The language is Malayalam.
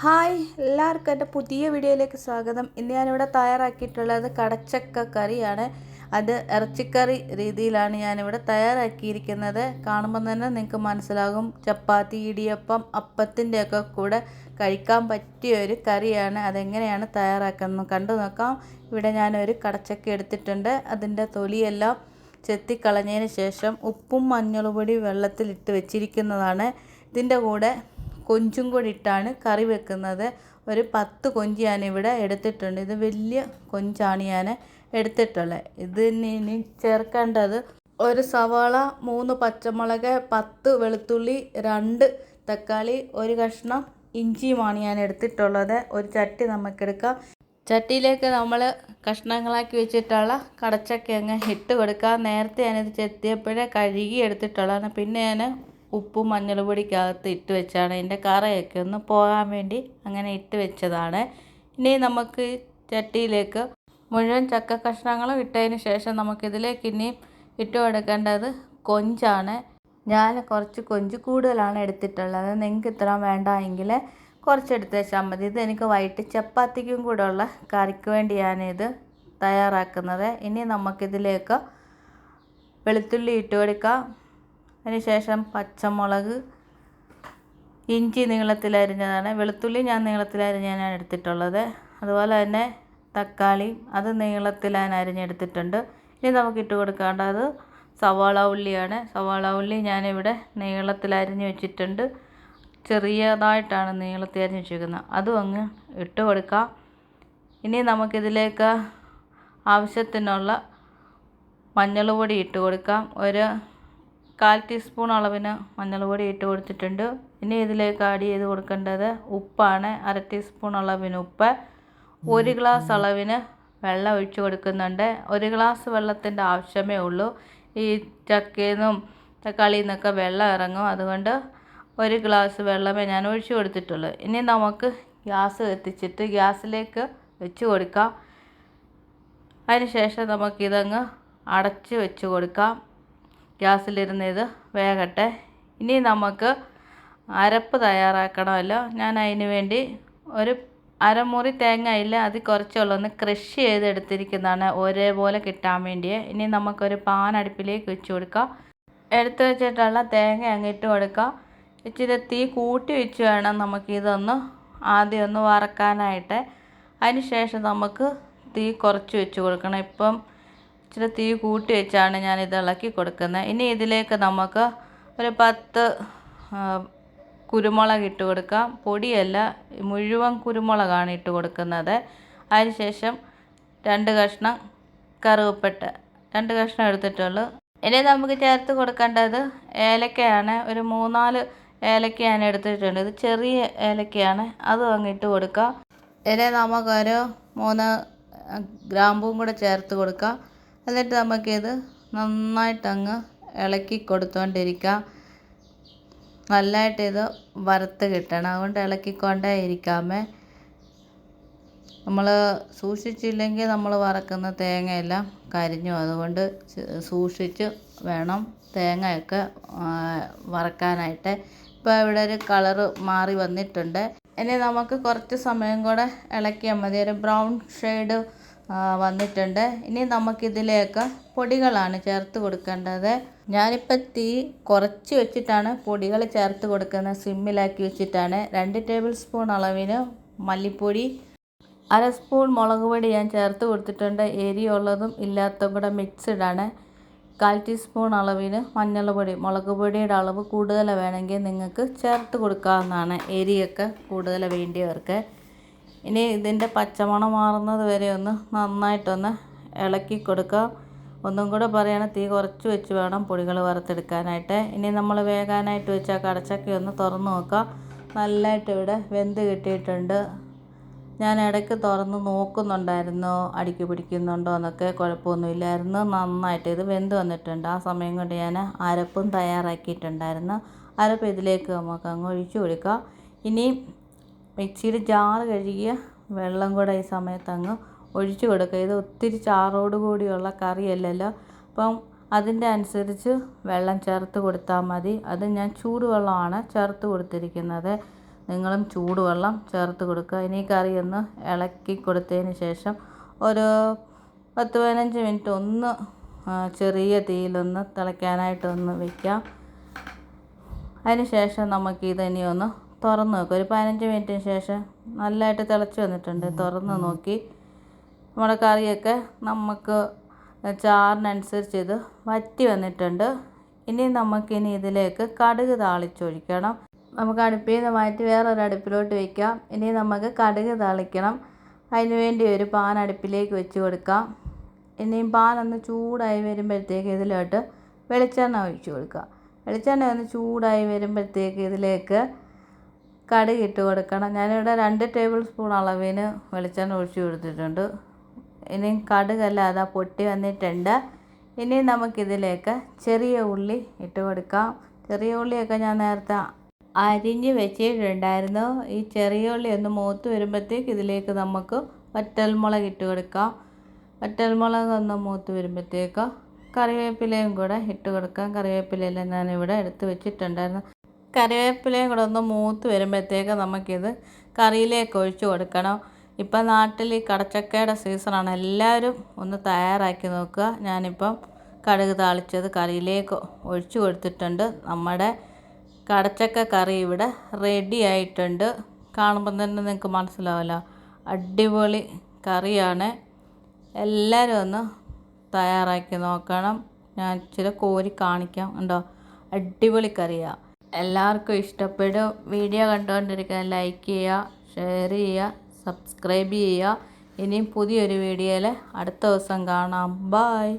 ഹായ്, എല്ലാവർക്കും എൻ്റെ പുതിയ വീഡിയോയിലേക്ക് സ്വാഗതം. ഇന്ന് ഞാനിവിടെ തയ്യാറാക്കിയിട്ടുള്ളത് കടച്ചക്ക കറിയാണ്. അത് ഇറച്ചിക്കറി രീതിയിലാണ് ഞാനിവിടെ തയ്യാറാക്കിയിരിക്കുന്നത്. കാണുമ്പോൾ തന്നെ നിങ്ങൾക്ക് മനസ്സിലാകും, ചപ്പാത്തി, ഇടിയപ്പം, അപ്പത്തിൻ്റെയൊക്കെ കൂടെ കഴിക്കാൻ പറ്റിയ ഒരു കറിയാണ്. അതെങ്ങനെയാണ് തയ്യാറാക്കുന്നത് കണ്ടു നോക്കാം. ഇവിടെ ഞാനൊരു കടച്ചക്ക എടുത്തിട്ടുണ്ട്. അതിൻ്റെ തൊലിയെല്ലാം ചെത്തിക്കളഞ്ഞതിന് ശേഷം ഉപ്പും മഞ്ഞൾപ്പൊടി വെള്ളത്തിലിട്ട് വെച്ചിരിക്കുന്നതാണ്. ഇതിൻ്റെ കൂടെ കൊഞ്ചും കൂടി ഇട്ടാണ് കറി വെക്കുന്നത്. ഒരു 10 കൊഞ്ച് ഞാനിവിടെ എടുത്തിട്ടുണ്ട്. ഇത് വലിയ കൊഞ്ചാണ് ഞാൻ എടുത്തിട്ടുള്ളത്. ഇനി ചേർക്കേണ്ടത് ഒരു സവാള, 3 പച്ചമുളക്, 10 വെളുത്തുള്ളി, 2 തക്കാളി, ഒരു കഷ്ണം ഇഞ്ചിയുമാണ് ഞാൻ എടുത്തിട്ടുള്ളത്. ഒരു ചട്ടി നമുക്കെടുക്കാം. ചട്ടിയിലേക്ക് നമ്മൾ കഷ്ണങ്ങളാക്കി വെച്ചിട്ടുള്ള കടച്ചക്ക അങ്ങ് ഇട്ട് കൊടുക്കുക. നേരത്തെ ഞാനിത് ചെത്തിയപ്പോഴേ കഴുകി എടുത്തിട്ടുള്ളതാണ്. പിന്നെ ഞാൻ ഉപ്പും മഞ്ഞൾപ്പൊടിക്കകത്ത് ഇട്ട് വെച്ചാണ് ഇതിൻ്റെ കറയൊക്കെ ഒന്ന് പോകാൻ വേണ്ടി അങ്ങനെ ഇട്ട് വെച്ചതാണ്. ഇനി നമുക്ക് ചട്ടിയിലേക്ക് മുഴുവൻ ചക്ക കഷ്ണങ്ങളും ഇട്ടതിന് ശേഷം നമുക്കിതിലേക്ക് ഇനിയും ഇട്ട് കൊടുക്കേണ്ടത് കൊഞ്ചാണ്. ഞാൻ കുറച്ച് കൊഞ്ച് കൂടുതലാണ് എടുത്തിട്ടുള്ളത്. നിങ്ങൾക്ക് ഇത്ര വേണ്ട എങ്കിൽ കുറച്ചെടുത്ത് വെച്ചാൽ മതി. ഇത് എനിക്ക് വൈകിട്ട് ചപ്പാത്തിക്കും കൂടെ ഉള്ള കറിക്ക് വേണ്ടിയാണ് ഇത് തയ്യാറാക്കുന്നത്. ഇനി നമുക്കിതിലേക്ക് വെളുത്തുള്ളി ഇട്ട് കൊടുക്കാം. അതിനുശേഷം പച്ചമുളക്, ഇഞ്ചി നീളത്തിലരിഞ്ഞതാണ്. വെളുത്തുള്ളി ഞാൻ നീളത്തിലരിഞ്ഞാണ് എടുത്തിട്ടുള്ളത്. അതുപോലെ തന്നെ തക്കാളി അത് നീളത്തിലാണ് അരിഞ്ഞെടുത്തിട്ടുണ്ട്. ഇനി നമുക്ക് ഇട്ട് കൊടുക്കേണ്ടത് സവാള ഉള്ളിയാണ്. സവാള ഉള്ളി ഞാനിവിടെ നീളത്തിലരിഞ്ഞ് വെച്ചിട്ടുണ്ട്. ചെറിയതായിട്ടാണ് നീളത്തിൽ അരിഞ്ഞ് വെച്ചിരിക്കുന്നത്. അതും അങ്ങ് ഇട്ട് കൊടുക്കാം. ഇനി നമുക്കിതിലേക്ക് ആവശ്യത്തിനുള്ള മഞ്ഞൾപ്പൊടി ഇട്ട് കൊടുക്കാം. ഒരു 1/4 ടീസ്പൂൺ അളവിന് മഞ്ഞൾപ്പൊടി ഇട്ട് കൊടുത്തിട്ടുണ്ട്. ഇനി ഇതിലേക്ക് ആഡ് ചെയ്ത് കൊടുക്കേണ്ടത് ഉപ്പാണ്. 1/2 ടീസ്പൂൺ അളവിന് ഉപ്പ്. 1 ഗ്ലാസ് അളവിന് വെള്ളം ഒഴിച്ച് കൊടുക്കുന്നുണ്ട്. 1 ഗ്ലാസ് വെള്ളത്തിൻ്റെ ആവശ്യമേ ഉള്ളൂ. ഈ ചക്കയിൽ നിന്നും തക്കാളിയിൽ നിന്നൊക്കെ വെള്ളം ഇറങ്ങും. അതുകൊണ്ട് 1 ഗ്ലാസ് വെള്ളമേ ഞാൻ ഒഴിച്ച് കൊടുത്തിട്ടുള്ളൂ. ഇനി നമുക്ക് ഗ്യാസ് കത്തിച്ചിട്ട് ഗ്യാസിലേക്ക് വെച്ച് കൊടുക്കാം. അതിനുശേഷം നമുക്കിതങ്ങ് അടച്ച് വെച്ച് കൊടുക്കാം. ഗ്യാസിലിരുന്ന് ഇത് വേകട്ടെ. ഇനി നമുക്ക് അരപ്പ് തയ്യാറാക്കണമല്ലോ. ഞാൻ അതിന് വേണ്ടി ഒരു അരമുറി തേങ്ങ ഇല്ല, അത് കുറച്ചുള്ളൊന്ന് ക്രഷ് ചെയ്തെടുത്തിരിക്കുന്നതാണ് ഒരേപോലെ കിട്ടാൻ വേണ്ടിയേ. ഇനി നമുക്കൊരു പാൻ അടുപ്പിലേക്ക് വെച്ച് കൊടുക്കാം. എടുത്ത് വെച്ചിട്ടുള്ള തേങ്ങ അങ്ങിട്ട് കൊടുക്കാം. ഇച്ചിരി തീ കൂട്ടി വെച്ച് വേണം നമുക്കിതൊന്ന് ആദ്യം ഒന്ന് വറക്കാനായിട്ട്. അതിന് ശേഷം നമുക്ക് തീ കുറച്ച് വെച്ച് കൊടുക്കണം. ഇപ്പം ഇച്ചിരി തീ കൂട്ടി വെച്ചാണ് ഞാനിത് ഇളക്കി കൊടുക്കുന്നത്. ഇനി ഇതിലേക്ക് നമുക്ക് ഒരു 10 കുരുമുളക് ഇട്ട് കൊടുക്കാം. പൊടിയല്ല, മുഴുവൻ കുരുമുളകാണ് ഇട്ട് കൊടുക്കുന്നത്. അതിനുശേഷം 2 കഷ്ണം കറുവപ്പട്ട, 2 കഷ്ണം എടുത്തിട്ടുള്ളൂ. ഇനി നമുക്ക് ചേർത്ത് കൊടുക്കേണ്ടത് ഏലക്കയാണ്. ഒരു 3-4 ഏലക്ക ഞാൻ എടുത്തിട്ടുണ്ട്. ഇത് ചെറിയ ഏലക്കയാണ്. അതും അങ്ങ് ഇട്ട് കൊടുക്കാം. ഇനി നമുക്കൊരു 3 ഗ്രാമ്പും കൂടെ ചേർത്ത് കൊടുക്കാം. എന്നിട്ട് നമുക്കിത് നന്നായിട്ടങ്ങ് ഇളക്കി കൊടുത്തുകൊണ്ടിരിക്കാം. നല്ലതായിട്ട് ഇത് വറുത്ത് കിട്ടണം. അതുകൊണ്ട് ഇളക്കിക്കൊണ്ടേ ഇരിക്കാമേ. നമ്മൾ സൂക്ഷിച്ചില്ലെങ്കിൽ നമ്മൾ വറക്കുന്ന തേങ്ങയെല്ലാം കരിഞ്ഞു. അതുകൊണ്ട് സൂക്ഷിച്ച് വേണം തേങ്ങയൊക്കെ വറക്കാനായിട്ട്. ഇപ്പോൾ ഇവിടെ ഒരു കളറ് മാറി വന്നിട്ടുണ്ട്. ഇനി നമുക്ക് കുറച്ച് സമയം കൂടെ ഇളക്കിയാൽ മതി. ഒരു ബ്രൗൺ ഷെയ്ഡ് വന്നിട്ടുണ്ട്. ഇനി നമുക്കിതിലേക്ക് പൊടികളാണ് ചേർത്ത് കൊടുക്കേണ്ടത്. ഞാനിപ്പോൾ തീ കുറച്ച് വെച്ചിട്ടാണ് പൊടികൾ ചേർത്ത് കൊടുക്കുന്നത്. സിമ്മിലാക്കി വെച്ചിട്ടാണ്. 2 ടേബിൾ സ്പൂൺ അളവിന് മല്ലിപ്പൊടി, 1/2 സ്പൂൺ മുളക് പൊടി ഞാൻ ചേർത്ത് കൊടുത്തിട്ടുണ്ട്. എരിയുള്ളതും ഇല്ലാത്തതും കൂടെ മിക്സ്ഡ് ആണ്. 1/4 ടീസ്പൂൺ അളവിന് മഞ്ഞൾപ്പൊടി. മുളക് പൊടിയുടെ അളവ് കൂടുതൽ വേണമെങ്കിൽ നിങ്ങൾക്ക് ചേർത്ത് കൊടുക്കാവുന്നതാണ്, എരിയൊക്കെ കൂടുതൽ വേണ്ടിയവർക്ക്. ഇനി ഇതിൻ്റെ പച്ചമണം മാറുന്നത് വരെ ഒന്ന് നന്നായിട്ടൊന്ന് ഇളക്കി കൊടുക്കാം. ഒന്നും കൂടെ പറയുകയാണ്, തീ കുറച്ച് വെച്ച് വേണം പൊടികൾ വറുത്തെടുക്കാനായിട്ട്. ഇനി നമ്മൾ വേകാനായിട്ട് വെച്ചാൽ കടച്ചക്ക ഒന്ന് തുറന്ന് നോക്കാം. നല്ലതായിട്ട് ഇവിടെ വെന്ത് കിട്ടിയിട്ടുണ്ട്. ഞാൻ ഇടയ്ക്ക് തുറന്ന് നോക്കുന്നുണ്ടായിരുന്നു അടിക്ക് പിടിക്കുന്നുണ്ടോ എന്നൊക്കെ. കുഴപ്പമൊന്നുമില്ലായിരുന്നു. നന്നായിട്ട് ഇത് വെന്ത് വന്നിട്ടുണ്ട്. ആ സമയം കൊണ്ട് ഞാൻ അരപ്പും തയ്യാറാക്കിയിട്ടുണ്ടായിരുന്നു. അരപ്പ് ഇതിലേക്ക് നമുക്ക് അങ്ങ് ഒഴിച്ച് കൊടുക്കാം. ഇനി മിക്സിയിൽ ജാറ് കഴുകിയ വെള്ളം കൂടെ ഈ സമയത്ത് അങ്ങ് ഒഴിച്ച് കൊടുക്കുക. ഇത് ഒത്തിരി ചാറോട് കൂടിയുള്ള കറിയല്ലല്ലോ. അപ്പം അതിൻ്റെ അനുസരിച്ച് വെള്ളം ചേർത്ത് കൊടുത്താൽ മതി. അത് ഞാൻ ചൂടുവെള്ളമാണ് ചേർത്ത് കൊടുത്തിരിക്കുന്നത്. നിങ്ങളും ചൂടുവെള്ളം ചേർത്ത് കൊടുക്കുക. ഇനി കറി ഒന്ന് ഇളക്കി കൊടുത്തതിന് ശേഷം ഒരു 10-15 മിനിറ്റ് ഒന്ന് ചെറിയ തീയിലൊന്ന് തിളയ്ക്കാനായിട്ടൊന്ന് വയ്ക്കാം. അതിന് ശേഷം നമുക്കിത് ഇനി ഒന്ന് തുറന്ന് നോക്കാം. ഒരു 15 മിനിറ്റിന് ശേഷം നല്ലതായിട്ട് തിളച്ച് വന്നിട്ടുണ്ട്. തുറന്ന് നോക്കി നമ്മുടെ കറിയൊക്കെ നമുക്ക് ചാറിനനുസരിച്ച് ഇത് വറ്റി വന്നിട്ടുണ്ട്. ഇനി നമുക്കിനി ഇതിലേക്ക് കടുക് താളിച്ചൊഴിക്കണം. നമുക്ക് അടുപ്പിൽ നിന്ന് മാറ്റി വേറൊരു അടുപ്പിലോട്ട് വയ്ക്കാം. ഇനി നമുക്ക് കടുക് താളിക്കണം. അതിന് വേണ്ടി ഒരു പാൻ അടുപ്പിലേക്ക് വെച്ച് കൊടുക്കാം. ഇനിയും പാൻ ഒന്ന് ചൂടായി വരുമ്പോഴത്തേക്ക് ഇതിലോട്ട് വെളിച്ചെണ്ണ ഒഴിച്ച് കൊടുക്കുക. വെളിച്ചെണ്ണ ഒന്ന് ചൂടായി വരുമ്പോഴത്തേക്ക് ഇതിലേക്ക് കടുക് ഇട്ട് കൊടുക്കണം. ഞാനിവിടെ 2 ടേബിൾ സ്പൂൺ അളവിന് വെളിച്ചെണ്ണ ഒഴിച്ച് കൊടുത്തിട്ടുണ്ട്. ഇനി കടുകല്ല അതാ പൊട്ടി വന്നിട്ടുണ്ട്. ഇനി നമുക്കിതിലേക്ക് ചെറിയ ഉള്ളി ഇട്ട് കൊടുക്കാം. ചെറിയ ഉള്ളിയൊക്കെ ഞാൻ നേരത്തെ അരിഞ്ഞ് വെച്ചിട്ടുണ്ടായിരുന്നു. ഈ ചെറിയ ഉള്ളി ഒന്ന് മൂത്ത് വരുമ്പോഴത്തേക്ക് ഇതിലേക്ക് നമുക്ക് വറ്റൽമുളക് ഇട്ട് കൊടുക്കാം. വറ്റൽമുളക് ഒന്ന് മൂത്ത് വരുമ്പോഴത്തേക്ക് കറിവേപ്പിലയും കൂടെ ഇട്ട് കൊടുക്കാം. കറിവേപ്പിലയെല്ലാം ഞാനിവിടെ എടുത്ത് വെച്ചിട്ടുണ്ടായിരുന്നു. കറിവേപ്പിലയും കൂടെ ഒന്ന് മൂത്ത് വരുമ്പോഴത്തേക്ക് നമുക്കിത് കറിയിലേക്ക് ഒഴിച്ച് കൊടുക്കണം. ഇപ്പം നാട്ടിൽ ഈ കടച്ചക്കയുടെ സീസണാണ്. എല്ലാവരും ഒന്ന് തയ്യാറാക്കി നോക്കുക. ഞാനിപ്പം കടുക് താളിച്ചത് കറിയിലേക്ക് ഒഴിച്ച് കൊടുത്തിട്ടുണ്ട്. നമ്മുടെ കടച്ചക്ക കറി ഇവിടെ റെഡി ആയിട്ടുണ്ട്. കാണുമ്പം തന്നെ നിങ്ങൾക്ക് മനസ്സിലാവുമല്ലോ, അടിപൊളി കറിയാണ്. എല്ലാവരും ഒന്ന് തയ്യാറാക്കി നോക്കണം. ഞാൻ ഇച്ചിരി കോരി കാണിക്കാം. ഉണ്ടോ, അടിപൊളി കറിയാണ്. എല്ലാവർക്കും ഇഷ്ടപ്പെടും. വീഡിയോ കണ്ടുകൊണ്ടിരിക്കാൻ ലൈക്ക് ചെയ്യുക, ഷെയർ ചെയ്യുക, സബ്സ്ക്രൈബ് ചെയ്യുക. ഇനിയും പുതിയൊരു വീഡിയോയിൽ അടുത്ത ദിവസം കാണാം. ബൈ.